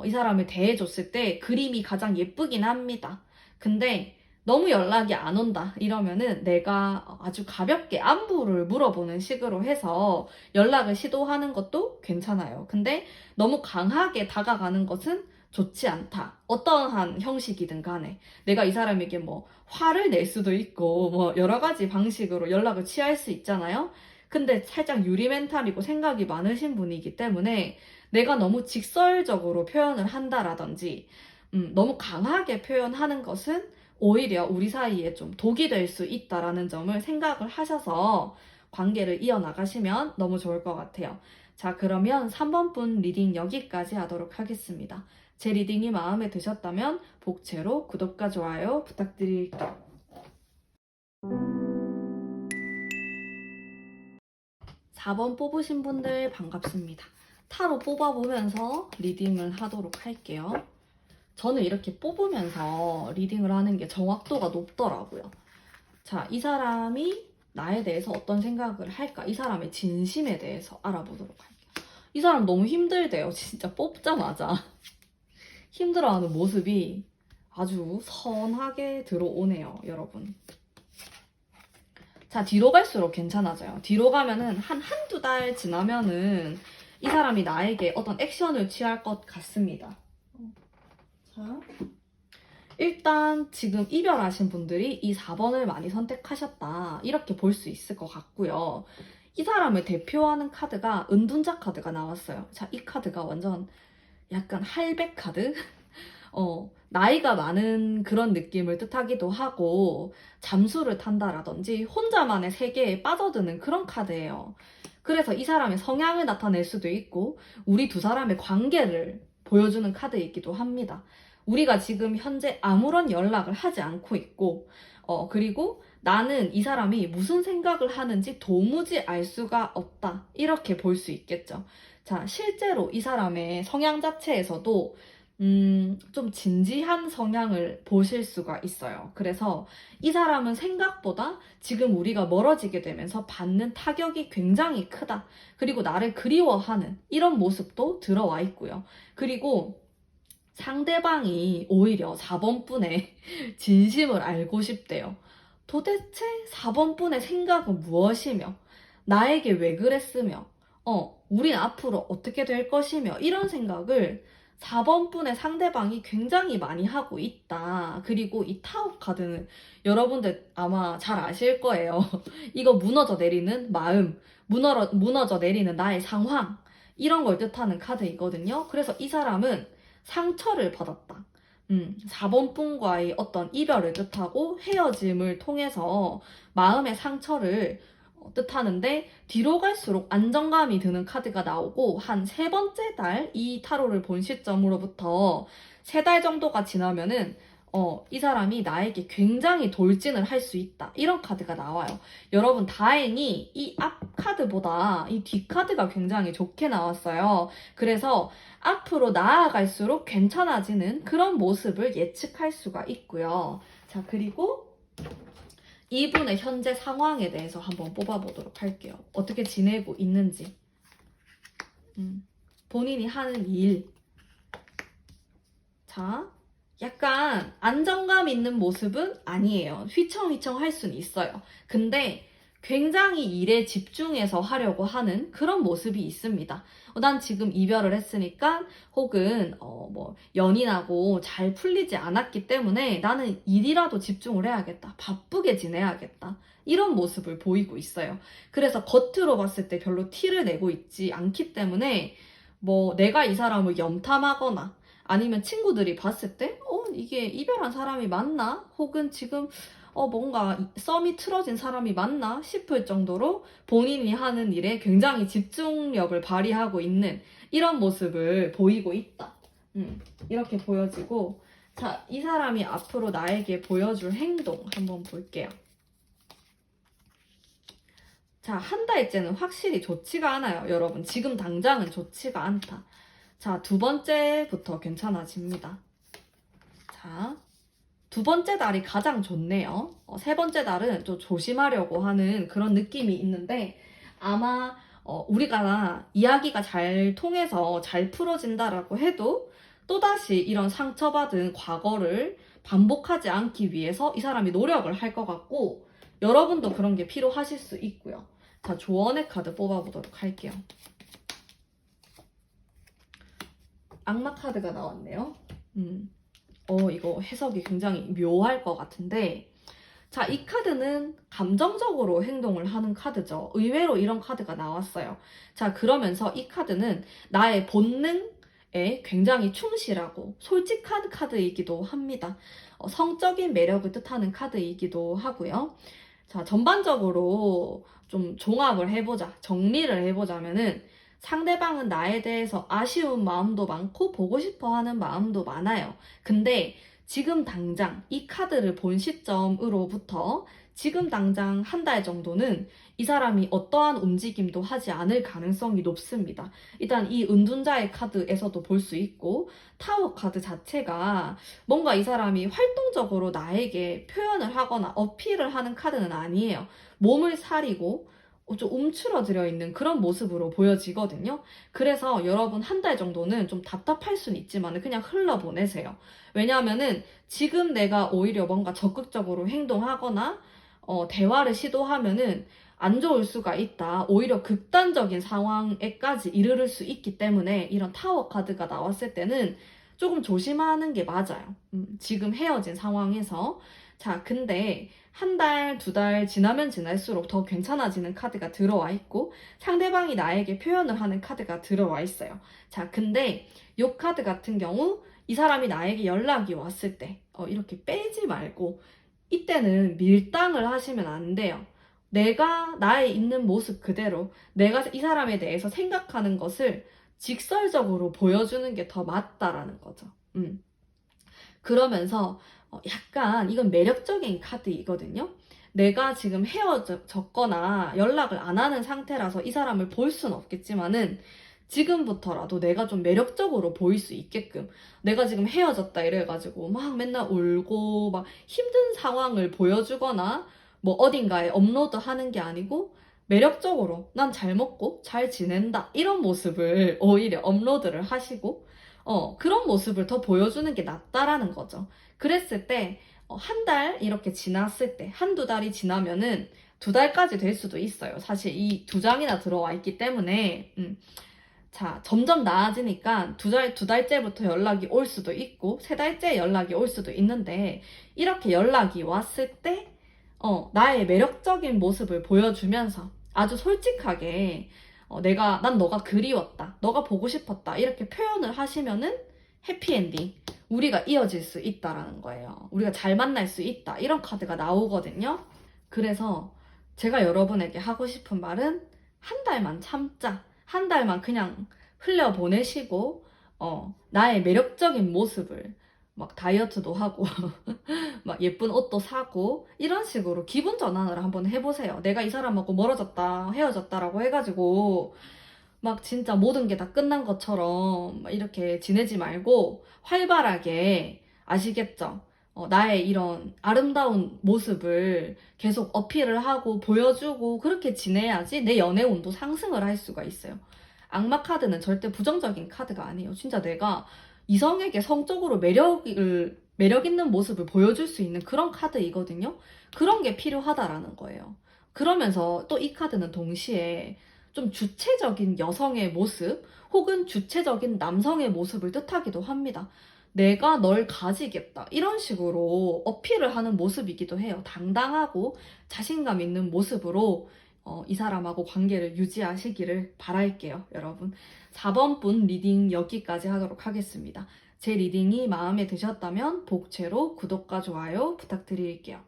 이 사람을 대해줬을 때 그림이 가장 예쁘긴 합니다. 근데 너무 연락이 안 온다 이러면은 내가 아주 가볍게 안부를 물어보는 식으로 해서 연락을 시도하는 것도 괜찮아요. 근데 너무 강하게 다가가는 것은 좋지 않다. 어떠한 형식이든 간에. 내가 이 사람에게 뭐 화를 낼 수도 있고 뭐 여러 가지 방식으로 연락을 취할 수 있잖아요. 근데 살짝 유리 멘탈이고 생각이 많으신 분이기 때문에 내가 너무 직설적으로 표현을 한다라든지 너무 강하게 표현하는 것은 오히려 우리 사이에 좀 독이 될 수 있다라는 점을 생각을 하셔서 관계를 이어나가시면 너무 좋을 것 같아요. 자, 그러면 3번 분 리딩 여기까지 하도록 하겠습니다. 제 리딩이 마음에 드셨다면 복채로 구독과 좋아요 부탁드릴게요. 4번 뽑으신 분들 반갑습니다. 타로 뽑아보면서 리딩을 하도록 할게요. 저는 이렇게 뽑으면서 리딩을 하는 게 정확도가 높더라고요. 자, 이 사람이 나에 대해서 어떤 생각을 할까? 이 사람의 진심에 대해서 알아보도록 할게요. 이 사람 너무 힘들대요. 진짜 뽑자마자. 힘들어하는 모습이 아주 선하게 들어오네요, 여러분. 자, 뒤로 갈수록 괜찮아져요. 뒤로 가면은 한두 달 지나면은 이 사람이 나에게 어떤 액션을 취할 것 같습니다. 자, 일단 지금 이별하신 분들이 이 4번을 많이 선택하셨다. 이렇게 볼 수 있을 것 같고요. 이 사람을 대표하는 카드가 은둔자 카드가 나왔어요. 자, 이 카드가 완전 약간 할배 카드? 나이가 많은 그런 느낌을 뜻하기도 하고, 잠수를 탄다라든지 혼자만의 세계에 빠져드는 그런 카드예요. 그래서 이 사람의 성향을 나타낼 수도 있고, 우리 두 사람의 관계를 보여주는 카드이기도 합니다. 우리가 지금 현재 아무런 연락을 하지 않고 있고, 그리고 나는 이 사람이 무슨 생각을 하는지 도무지 알 수가 없다. 이렇게 볼 수 있겠죠. 자, 실제로 이 사람의 성향 자체에서도 좀 진지한 성향을 보실 수가 있어요. 그래서 이 사람은 생각보다 지금 우리가 멀어지게 되면서 받는 타격이 굉장히 크다. 그리고 나를 그리워하는 이런 모습도 들어와 있고요. 그리고 상대방이 오히려 4번분의 진심을 알고 싶대요. 도대체 4번분의 생각은 무엇이며, 나에게 왜 그랬으며, 우린 앞으로 어떻게 될 것이며, 이런 생각을 4번분의 상대방이 굉장히 많이 하고 있다. 그리고 이 타워 카드는 여러분들 아마 잘 아실 거예요. 이거 무너져 내리는 마음, 무너져 내리는 나의 상황, 이런 걸 뜻하는 카드이거든요. 그래서 이 사람은 상처를 받았다. 4번 분과의 어떤 이별을 뜻하고 헤어짐을 통해서 마음의 상처를 뜻하는데, 뒤로 갈수록 안정감이 드는 카드가 나오고, 한 세 번째 달, 이 타로를 본 시점으로부터 3달 정도가 지나면은 이 사람이 나에게 굉장히 돌진을 할 수 있다. 이런 카드가 나와요. 여러분, 다행히 이 앞 카드보다 이 뒷 카드가 굉장히 좋게 나왔어요. 그래서 앞으로 나아갈수록 괜찮아지는 그런 모습을 예측할 수가 있고요. 자, 그리고 이분의 현재 상황에 대해서 한번 뽑아보도록 할게요. 어떻게 지내고 있는지. 본인이 하는 일. 자, 약간 안정감 있는 모습은 아니에요. 휘청휘청 할 수는 있어요. 근데 굉장히 일에 집중해서 하려고 하는 그런 모습이 있습니다. 난 지금 이별을 했으니까, 혹은 연인하고 잘 풀리지 않았기 때문에 나는 일이라도 집중을 해야겠다. 바쁘게 지내야겠다. 이런 모습을 보이고 있어요. 그래서 겉으로 봤을 때 별로 티를 내고 있지 않기 때문에 내가 이 사람을 염탐하거나, 아니면 친구들이 봤을 때, 이게 이별한 사람이 맞나? 혹은 지금, 뭔가 썸이 틀어진 사람이 맞나? 싶을 정도로 본인이 하는 일에 굉장히 집중력을 발휘하고 있는 이런 모습을 보이고 있다. 이렇게 보여지고, 자, 이 사람이 앞으로 나에게 보여줄 행동 한번 볼게요. 자, 한 달째는 확실히 좋지가 않아요, 여러분. 지금 당장은 좋지가 않다. 자, 2번째부터 괜찮아집니다. 자, 2번째 달이 가장 좋네요. 3번째 달은 좀 조심하려고 하는 그런 느낌이 있는데, 아마 우리가 이야기가 잘 통해서 잘 풀어진다라고 해도 또다시 이런 상처받은 과거를 반복하지 않기 위해서 이 사람이 노력을 할 것 같고, 여러분도 그런 게 필요하실 수 있고요. 자, 조언의 카드 뽑아보도록 할게요. 악마 카드가 나왔네요. 이거 해석이 굉장히 묘할 것 같은데, 자, 이 카드는 감정적으로 행동을 하는 카드죠. 의외로 이런 카드가 나왔어요. 자, 그러면서 이 카드는 나의 본능에 굉장히 충실하고 솔직한 카드이기도 합니다. 성적인 매력을 뜻하는 카드이기도 하고요. 자, 전반적으로 좀 종합을 해보자, 정리를 해보자면은, 상대방은 나에 대해서 아쉬운 마음도 많고 보고 싶어 하는 마음도 많아요. 근데 지금 당장 이 카드를 본 시점으로부터 지금 당장 한 달 정도는 이 사람이 어떠한 움직임도 하지 않을 가능성이 높습니다. 일단 이 은둔자의 카드에서도 볼 수 있고, 타워 카드 자체가 뭔가 이 사람이 활동적으로 나에게 표현을 하거나 어필을 하는 카드는 아니에요. 몸을 사리고 좀 움츠러들어 있는 그런 모습으로 보여지거든요. 그래서 여러분 한 달 정도는 좀 답답할 수는 있지만 그냥 흘러보내세요. 왜냐하면은 지금 내가 오히려 뭔가 적극적으로 행동하거나 대화를 시도하면은 안 좋을 수가 있다. 오히려 극단적인 상황에까지 이르를 수 있기 때문에, 이런 타워 카드가 나왔을 때는 조금 조심하는 게 맞아요. 지금 헤어진 상황에서. 자, 근데 한 달, 두 달 지나면 지날수록 더 괜찮아지는 카드가 들어와 있고 상대방이 나에게 표현을 하는 카드가 들어와 있어요. 자, 근데 이 카드 같은 경우 이 사람이 나에게 연락이 왔을 때 이렇게 빼지 말고 이때는 밀당을 하시면 안 돼요. 내가 나의 있는 모습 그대로 내가 이 사람에 대해서 생각하는 것을 직설적으로 보여주는 게 더 맞다라는 거죠. 그러면서 약간 이건 매력적인 카드이거든요. 내가 지금 헤어졌거나 연락을 안 하는 상태라서 이 사람을 볼 수는 없겠지만은 지금부터라도 내가 좀 매력적으로 보일 수 있게끔 내가 지금 헤어졌다 이래가지고 막 맨날 울고 막 힘든 상황을 보여주거나 뭐 어딘가에 업로드 하는 게 아니고 매력적으로 난 잘 먹고 잘 지낸다 이런 모습을 오히려 업로드를 하시고 그런 모습을 더 보여주는 게 낫다라는 거죠. 그랬을 때, 한 달 이렇게 지났을 때, 한두 달이 지나면은 두 달까지 될 수도 있어요. 사실 이 두 장이나 들어와 있기 때문에, 자, 점점 나아지니까 두 달째부터 연락이 올 수도 있고, 세 달째 연락이 올 수도 있는데, 이렇게 연락이 왔을 때, 나의 매력적인 모습을 보여주면서 아주 솔직하게 난 너가 그리웠다. 너가 보고 싶었다. 이렇게 표현을 하시면은 해피엔딩. 우리가 이어질 수 있다라는 거예요. 우리가 잘 만날 수 있다. 이런 카드가 나오거든요. 그래서 제가 여러분에게 하고 싶은 말은 한 달만 참자. 한 달만 그냥 흘려보내시고, 나의 매력적인 모습을 막 다이어트도 하고, 막 예쁜 옷도 사고 이런 식으로 기분 전환을 한번 해보세요. 내가 이 사람하고 멀어졌다, 헤어졌다라고 해가지고 막 진짜 모든 게 다 끝난 것처럼 막 이렇게 지내지 말고 활발하게 아시겠죠? 나의 이런 아름다운 모습을 계속 어필을 하고 보여주고 그렇게 지내야지 내 연애 운도 상승을 할 수가 있어요. 악마 카드는 절대 부정적인 카드가 아니에요. 진짜 내가 이성에게 성적으로 매력 있는 모습을 보여줄 수 있는 그런 카드이거든요. 그런 게 필요하다라는 거예요. 그러면서 또 이 카드는 동시에 좀 주체적인 여성의 모습 혹은 주체적인 남성의 모습을 뜻하기도 합니다. 내가 널 가지겠다. 이런 식으로 어필을 하는 모습이기도 해요. 당당하고 자신감 있는 모습으로 이 사람하고 관계를 유지하시기를 바랄게요, 여러분. 4번 분 리딩 여기까지 하도록 하겠습니다. 제 리딩이 마음에 드셨다면 복채로 구독과 좋아요 부탁드릴게요.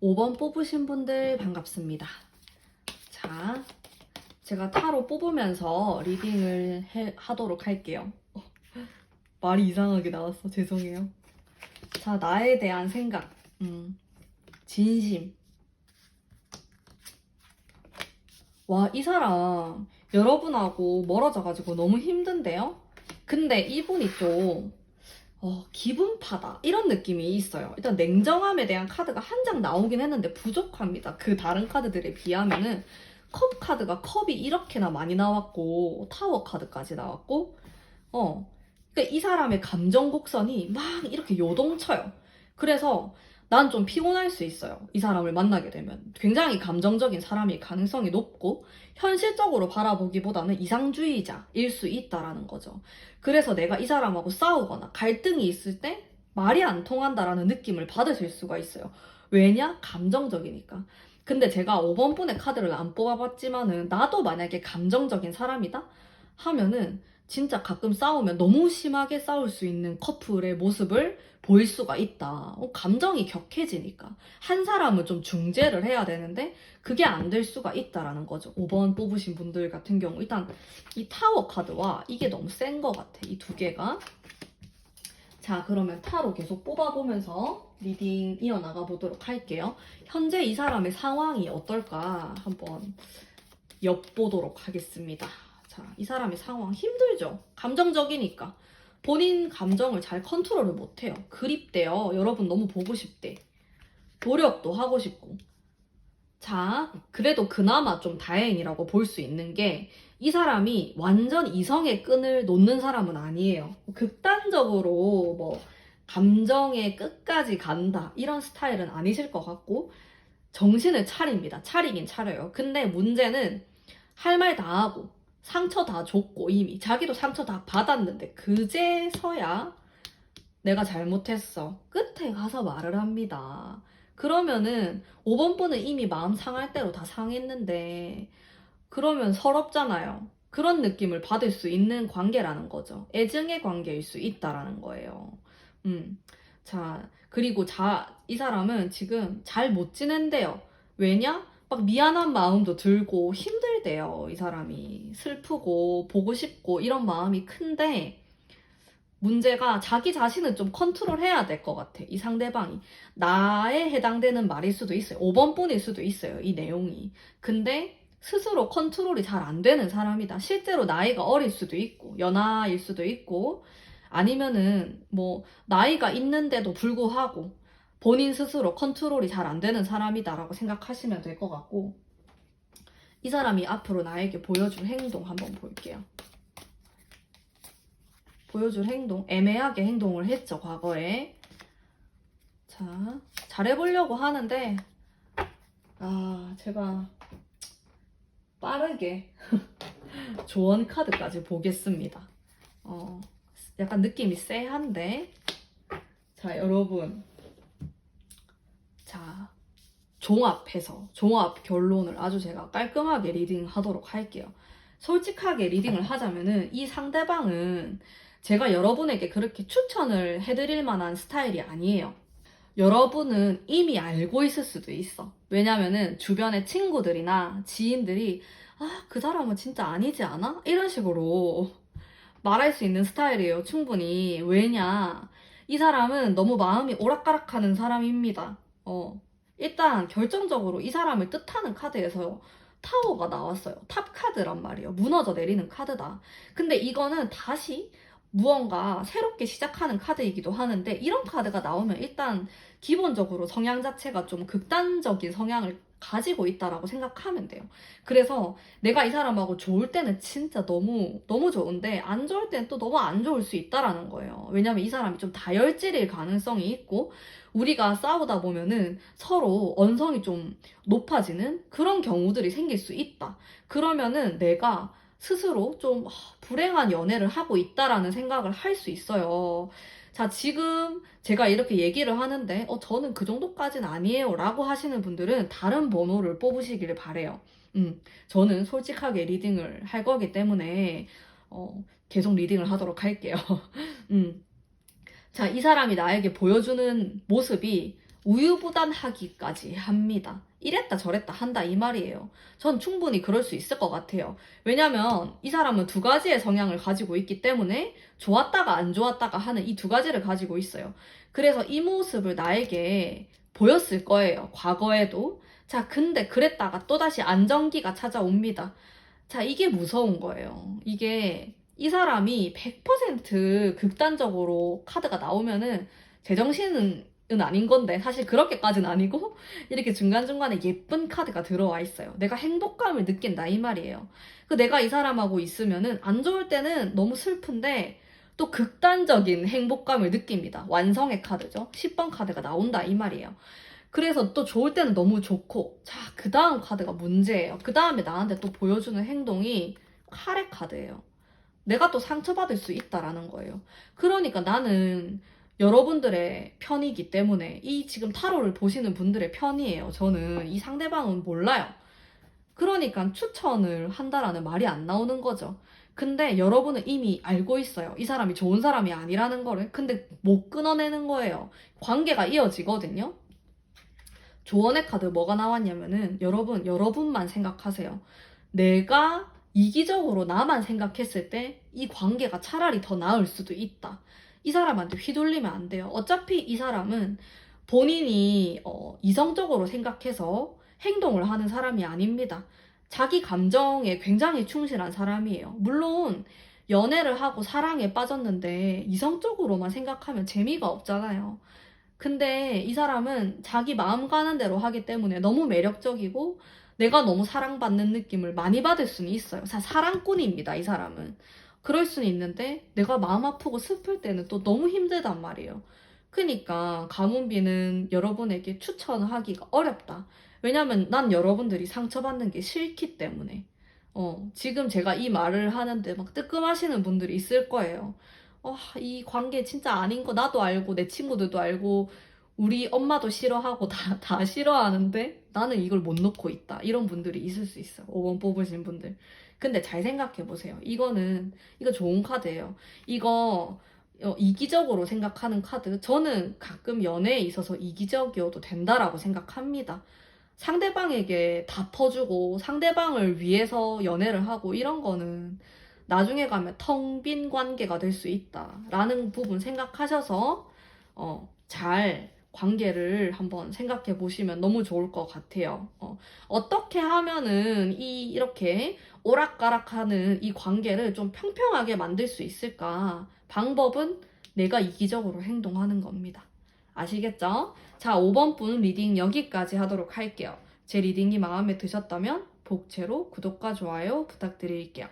5번 뽑으신 분들 반갑습니다. 자, 제가 타로 뽑으면서 리딩을 하도록 할게요. 말이 이상하게 나왔어. 죄송해요. 자, 나에 대한 생각, 진심. 와, 이 사람 여러분하고 멀어져가지고 너무 힘든데요? 근데 이분이 좀 기분파다 이런 느낌이 있어요. 일단 냉정함에 대한 카드가 한 장 나오긴 했는데 부족합니다. 그 다른 카드들에 비하면은 컵 카드가 컵이 이렇게나 많이 나왔고 타워 카드까지 나왔고 그러니까 이 사람의 감정 곡선이 막 이렇게 요동쳐요. 그래서 난 좀 피곤할 수 있어요. 이 사람을 만나게 되면. 굉장히 감정적인 사람일 가능성이 높고 현실적으로 바라보기보다는 이상주의자일 수 있다라는 거죠. 그래서 내가 이 사람하고 싸우거나 갈등이 있을 때 말이 안 통한다라는 느낌을 받으실 수가 있어요. 왜냐? 감정적이니까. 근데 제가 5번 분의 카드를 안 뽑아봤지만은 나도 만약에 감정적인 사람이다? 하면은 진짜 가끔 싸우면 너무 심하게 싸울 수 있는 커플의 모습을 보일 수가 있다. 감정이 격해지니까. 한 사람은 좀 중재를 해야 되는데 그게 안 될 수가 있다라는 거죠. 5번 뽑으신 분들 같은 경우 일단 이 타워 카드와 이게 너무 센 것 같아. 이 두 개가. 자, 그러면 타로 계속 뽑아보면서 리딩 이어나가 보도록 할게요. 현재 이 사람의 상황이 어떨까 한번 엿보도록 하겠습니다. 자, 이 사람의 상황 힘들죠? 감정적이니까. 본인 감정을 잘 컨트롤을 못해요. 그립대요. 여러분 너무 보고 싶대. 노력도 하고 싶고. 자, 그래도 그나마 좀 다행이라고 볼 수 있는 게 이 사람이 완전 이성의 끈을 놓는 사람은 아니에요. 극단적으로 뭐 감정의 끝까지 간다 이런 스타일은 아니실 것 같고 정신을 차립니다. 차리긴 차려요. 근데 문제는 할 말 다 하고 상처 다 줬고 이미 자기도 상처 다 받았는데 그제서야 내가 잘못했어. 끝에 가서 말을 합니다. 그러면은 5번 분은 이미 마음 상할 대로 다 상했는데 그러면 서럽잖아요. 그런 느낌을 받을 수 있는 관계라는 거죠. 애증의 관계일 수 있다라는 거예요. 자, 그리고 이 사람은 지금 잘 못 지낸대요. 왜냐? 막 미안한 마음도 들고 힘들대요. 이 사람이. 슬프고 보고 싶고 이런 마음이 큰데 문제가 자기 자신을 좀 컨트롤해야 될 것 같아. 이 상대방이. 나에 해당되는 말일 수도 있어요. 5번 분일 수도 있어요. 이 내용이. 근데 스스로 컨트롤이 잘 안 되는 사람이다. 실제로 나이가 어릴 수도 있고, 연하일 수도 있고, 아니면은 뭐 나이가 있는데도 불구하고 본인 스스로 컨트롤이 잘 안 되는 사람이다라고 생각하시면 될 것 같고, 이 사람이 앞으로 나에게 보여줄 행동 한번 볼게요. 보여줄 행동, 애매하게 행동을 했죠, 과거에. 자, 잘해보려고 하는데, 제가 빠르게 조언 카드까지 보겠습니다. 약간 느낌이 쎄한데, 자, 여러분. 자, 종합 결론을 아주 제가 깔끔하게 리딩 하도록 할게요. 솔직하게 리딩을 하자면은 이 상대방은 제가 여러분에게 그렇게 추천을 해드릴 만한 스타일이 아니에요. 여러분은 이미 알고 있을 수도 있어. 왜냐면은 주변의 친구들이나 지인들이 그 사람은 진짜 아니지 않아? 이런 식으로 말할 수 있는 스타일이에요. 충분히. 왜냐? 이 사람은 너무 마음이 오락가락하는 사람입니다. 일단 결정적으로 이 사람을 뜻하는 카드에서 타워가 나왔어요. 탑 카드란 말이에요. 무너져 내리는 카드다. 근데 이거는 다시 무언가 새롭게 시작하는 카드이기도 하는데 이런 카드가 나오면 일단 기본적으로 성향 자체가 좀 극단적인 성향을 가지고 있다라고 생각하면 돼요. 그래서 내가 이 사람하고 좋을 때는 진짜 너무 너무 좋은데 안 좋을 때는 또 너무 안 좋을 수 있다라는 거예요. 왜냐면 이 사람이 좀 다혈질일 가능성이 있고 우리가 싸우다 보면은 서로 언성이 좀 높아지는 그런 경우들이 생길 수 있다. 그러면은 내가 스스로 좀 불행한 연애를 하고 있다라는 생각을 할 수 있어요. 자, 지금 제가 이렇게 얘기를 하는데, 저는 그 정도까지는 아니에요. 라고 하시는 분들은 다른 번호를 뽑으시기를 바래요. 저는 솔직하게 리딩을 할 거기 때문에, 계속 리딩을 하도록 할게요. 자, 이 사람이 나에게 보여주는 모습이 우유부단하기까지 합니다. 이랬다 저랬다 한다 이 말이에요. 전 충분히 그럴 수 있을 것 같아요. 왜냐면 이 사람은 두 가지의 성향을 가지고 있기 때문에 좋았다가 안 좋았다가 하는 이 두 가지를 가지고 있어요. 그래서 이 모습을 나에게 보였을 거예요. 과거에도. 자, 근데 그랬다가 또다시 안정기가 찾아옵니다. 자, 이게 무서운 거예요. 이게 이 사람이 100% 극단적으로 카드가 나오면은 제정신은 아닌 건데 사실 그렇게까지는 아니고 이렇게 중간중간에 예쁜 카드가 들어와 있어요. 내가 행복감을 느낀다 이 말이에요. 내가 이 사람하고 있으면은 안 좋을 때는 너무 슬픈데 또 극단적인 행복감을 느낍니다. 완성의 카드죠. 10번 카드가 나온다 이 말이에요. 그래서 또 좋을 때는 너무 좋고 자, 그 다음 카드가 문제예요. 그 다음에 나한테 또 보여주는 행동이 카레 카드예요. 내가 또 상처받을 수 있다라는 거예요. 그러니까 나는 여러분들의 편이기 때문에 이 지금 타로를 보시는 분들의 편이에요. 저는 이 상대방은 몰라요. 그러니까 추천을 한다라는 말이 안 나오는 거죠. 근데 여러분은 이미 알고 있어요. 이 사람이 좋은 사람이 아니라는 거를. 근데 못 끊어내는 거예요. 관계가 이어지거든요. 조언의 카드 뭐가 나왔냐면은 여러분만 생각하세요. 내가 이기적으로 나만 생각했을 때 이 관계가 차라리 더 나을 수도 있다. 이 사람한테 휘둘리면 안 돼요. 어차피 이 사람은 본인이 이성적으로 생각해서 행동을 하는 사람이 아닙니다. 자기 감정에 굉장히 충실한 사람이에요. 물론 연애를 하고 사랑에 빠졌는데 이성적으로만 생각하면 재미가 없잖아요. 근데 이 사람은 자기 마음 가는 대로 하기 때문에 너무 매력적이고 내가 너무 사랑받는 느낌을 많이 받을 수는 있어요. 사랑꾼입니다, 이 사람은. 그럴 수는 있는데 내가 마음 아프고 슬플 때는 또 너무 힘들단 말이에요. 그러니까 가문비는 여러분에게 추천하기가 어렵다. 왜냐면 난 여러분들이 상처받는 게 싫기 때문에. 지금 제가 이 말을 하는데 막 뜨끔하시는 분들이 있을 거예요. 이 관계 진짜 아닌 거 나도 알고 내 친구들도 알고 우리 엄마도 싫어하고 다 싫어하는데 나는 이걸 못 놓고 있다. 이런 분들이 있을 수 있어. 5번 뽑으신 분들. 근데 잘 생각해 보세요. 이거 좋은 카드예요. 이거 이기적으로 생각하는 카드. 저는 가끔 연애에 있어서 이기적이어도 된다라고 생각합니다. 상대방에게 다 퍼주고 상대방을 위해서 연애를 하고 이런 거는 나중에 가면 텅 빈 관계가 될 수 있다라는 부분 생각하셔서 잘 관계를 한번 생각해 보시면 너무 좋을 것 같아요. 어떻게 하면은 이렇게 오락가락하는 이 관계를 좀 평평하게 만들 수 있을까? 방법은 내가 이기적으로 행동하는 겁니다. 아시겠죠? 자, 5번 분 리딩 여기까지 하도록 할게요. 제 리딩이 마음에 드셨다면 복채로 구독과 좋아요 부탁드릴게요.